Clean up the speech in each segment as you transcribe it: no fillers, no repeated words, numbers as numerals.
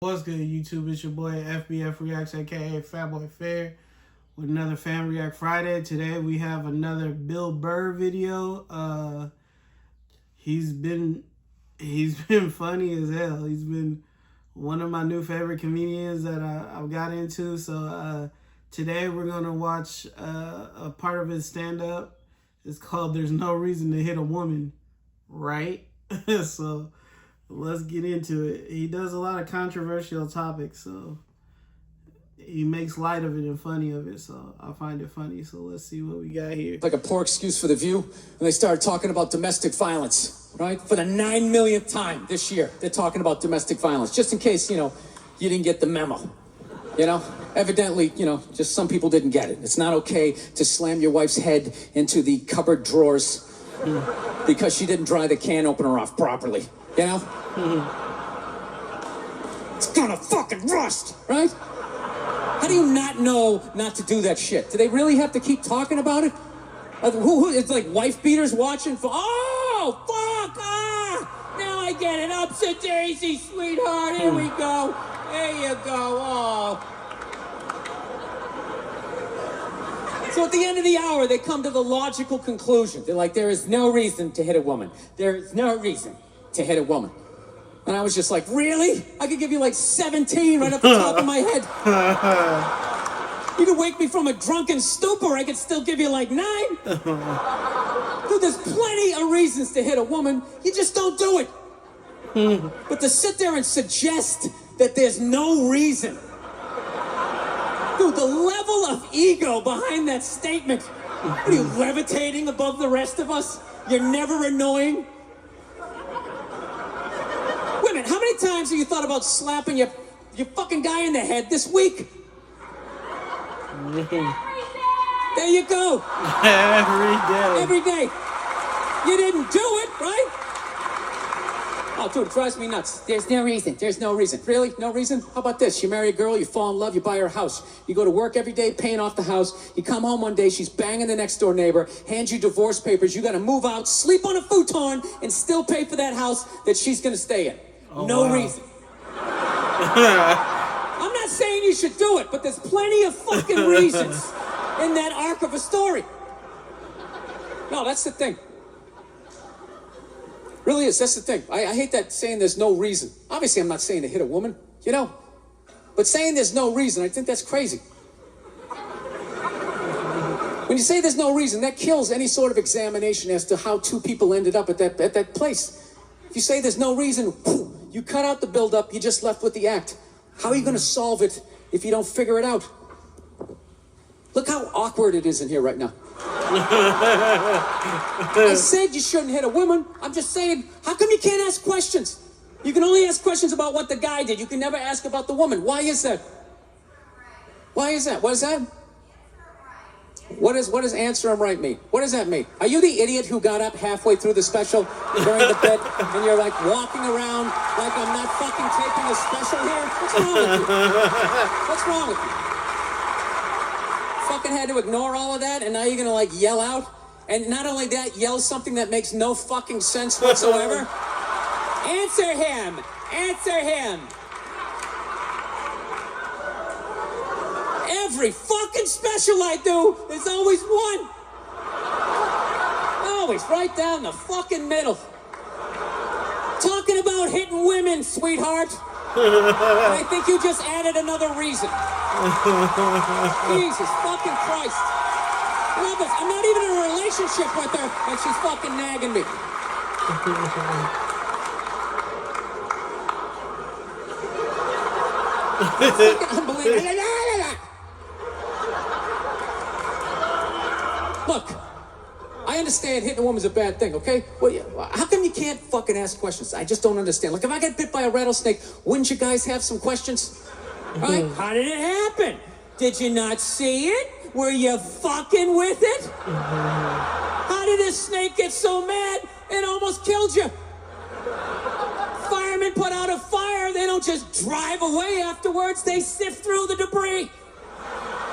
What's good, YouTube? It's your boy FBF Reacts, aka Fatboy Fair, with another Fan React Friday. Today we have another Bill Burr video. He's been funny as hell. He's been one of my new favorite comedians that I've got into. So today we're gonna watch a part of his stand-up. It's called "There's No Reason to Hit a Woman," right? So let's get into it. He does a lot of controversial topics, so he makes light of it and funny of it, so I find it funny. So let's see what we got here. Like a poor excuse for The View when they started talking about domestic violence, right? For the 9 millionth time this year, they're talking about domestic violence, just in case, you didn't get the memo, Evidently, just some people didn't get it. It's not okay to slam your wife's head into the cupboard drawers because she didn't dry the can opener off properly. It's gonna fucking rust, right? How do you not know not to do that shit? Do they really have to keep talking about it? It's like wife beaters watching for, oh, fuck, now I get it, upset daisy, sweetheart, here we go, there you go, oh. So at the end of the hour, they come to the logical conclusion. They're like, there is no reason to hit a woman. There is no reason to hit a woman. And I was just like, really? I could give you like 17 right off the top of my head. You could wake me from a drunken stupor, I could still give you like 9. Dude, there's plenty of reasons to hit a woman. You just don't do it. But to sit there and suggest that there's no reason. Dude, the level of ego behind that statement. What are you, levitating above the rest of us? You're never annoying? Wait a minute, how many times have you thought about slapping your fucking guy in the head this week? There you go. Every day. Every day. You didn't do it, right? Oh, dude, it drives me nuts. There's no reason. There's no reason. Really? No reason? How about this? You marry a girl, you fall in love, you buy her a house. You go to work every day, paying off the house. You come home one day, she's banging the next door neighbor, hands you divorce papers. You got to move out, sleep on a futon, and still pay for that house that she's going to stay in. Oh, no wow. reason. I'm not saying you should do it, but there's plenty of fucking reasons in that arc of a story. No, that's the thing. Really is, that's the thing. I hate that saying there's no reason. Obviously, I'm not saying to hit a woman, but saying there's no reason, I think that's crazy. When you say there's no reason, that kills any sort of examination as to how two people ended up at that place. If you say there's no reason, you cut out the build-up, you're just left with the act. How are you going to solve it if you don't figure it out? Look how awkward it is in here right now. I said you shouldn't hit a woman. I'm just saying, how come you can't ask questions? You can only ask questions about what the guy did. You can never ask about the woman. Why is that? Why is that? What is that? What does answer him right mean? What does that mean? Are you the idiot who got up halfway through the special during the bit and you're like walking around like I'm not fucking taping a special here? What's wrong with you? What's wrong with you? Fucking had to ignore all of that and now you're gonna like yell out? And not only that, yell something that makes no fucking sense whatsoever? Answer him! Answer him! Every fucking special I do, there's always one. Always right down the fucking middle. Talking about hitting women, sweetheart. And I think you just added another reason. Jesus fucking Christ. Love this. I'm not even in a relationship with her, and she's fucking nagging me. It's fucking unbelievable. Look, I understand hitting a woman's a bad thing, okay? Well, how come you can't fucking ask questions? I just don't understand. Like, if I got bit by a rattlesnake, wouldn't you guys have some questions? Right? How did it happen? Did you not see it? Were you fucking with it? How did this snake get so mad it almost killed you? Firemen put out a fire, they don't just drive away afterwards, they sift through the debris.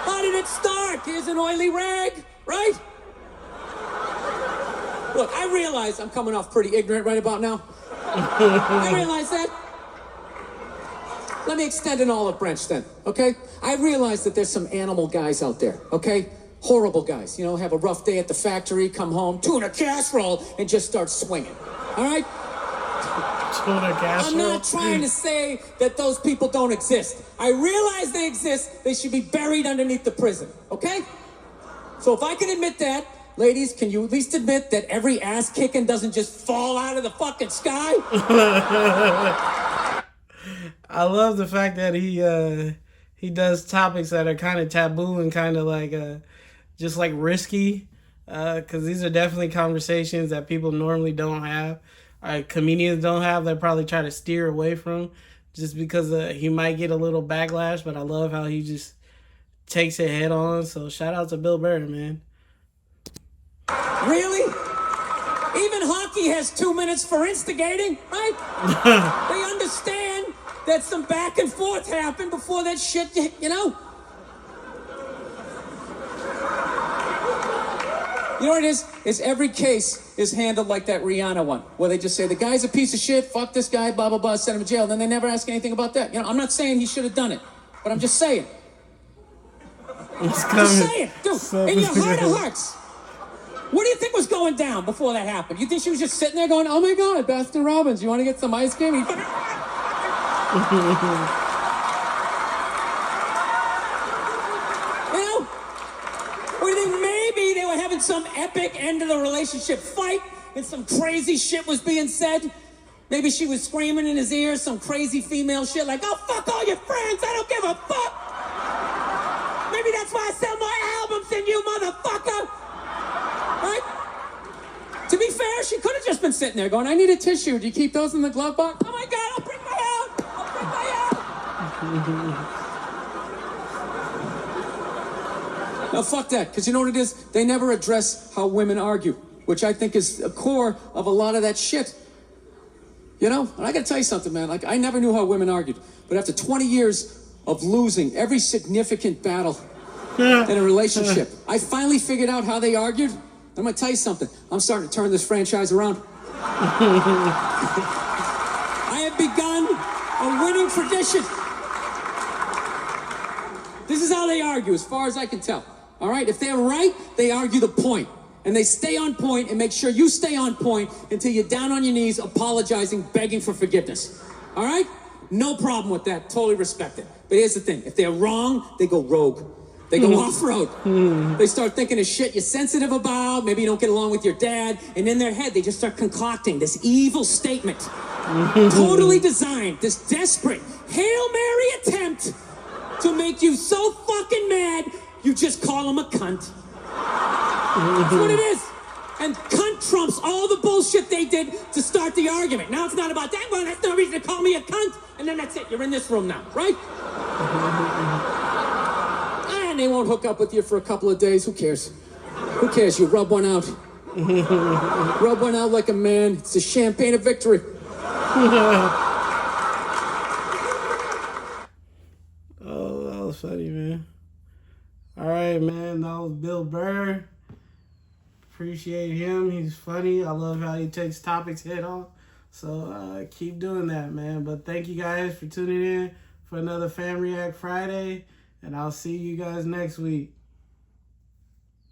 How did it start? Here's an oily rag, right? Look, I realize I'm coming off pretty ignorant right about now. I realize that. let me extend an olive branch then, okay? I realize that there's some animal guys out there, okay? Horrible guys, you know, have a rough day at the factory, come home, tuna casserole, and just start swinging, all right? Tuna casserole? I'm not trying to say that those people don't exist. I realize they exist. They should be buried underneath the prison, okay? So if I can admit that, ladies, can you at least admit that every ass kicking doesn't just fall out of the fucking sky? I love the fact that he does topics that are kind of taboo and kind of like just like risky, because these are definitely conversations that people normally don't have. Comedians don't have. They probably try to steer away from, just because he might get a little backlash. But I love how he just takes it head on. So shout out to Bill Burr, man. Really? Even hockey has 2 minutes for instigating, right? They understand that some back and forth happened before that shit, you know? You know what it is? Is every case is handled like that Rihanna one, where they just say, the guy's a piece of shit, fuck this guy, blah, blah, blah, send him to jail. Then they never ask anything about that. You know, I'm not saying he should have done it, but I'm just saying. Just saying. Dude, in your heart of hearts, what do you think was going down before that happened? You think she was just sitting there going, oh my God, Baskin Robbins, you want to get some ice cream? You know? Or do you think maybe they were having some epic end of the relationship fight and some crazy shit was being said? Maybe she was screaming in his ear some crazy female shit like, oh, fuck all your friends, I don't give a fuck. Maybe that's why I sell more albums than you, motherfucker. Right? To be fair, she could have just been sitting there going, I need a tissue. Do you keep those in the glove box? Oh my God, I'll bring my out. I'll bring my out. No, fuck that. Because you know what it is? They never address how women argue, which I think is the core of a lot of that shit. You know? And I got to tell you something, man. Like, I never knew how women argued. But after 20 years of losing every significant battle in a relationship, I finally figured out how they argued. I'm going to tell you something. I'm starting to turn this franchise around. I have begun a winning tradition. This is how they argue, as far as I can tell. All right? If they're right, they argue the point. And they stay on point and make sure you stay on point until you're down on your knees, apologizing, begging for forgiveness. All right? No problem with that. Totally respect it. But here's the thing. If they're wrong, they go rogue. They go off-road. They start thinking of shit you're sensitive about. Maybe you don't get along with your dad. And in their head, they just start concocting this evil statement. Totally designed. This desperate Hail Mary attempt to make you so fucking mad, you just call them a cunt. That's what it is. And cunt trumps all the bullshit they did to start the argument. Now it's not about that. Well, that's no reason to call me a cunt. And then that's it. You're in this room now, right? And they won't hook up with you for a couple of days. Who cares? Who cares? You rub one out. Rub one out like a man. It's a champagne of victory. Oh, that was funny, man. All right, man. That was Bill Burr. Appreciate him. He's funny. I love how he takes topics head on. So keep doing that, man. But thank you guys for tuning in for another Fan React Friday. And I'll see you guys next week.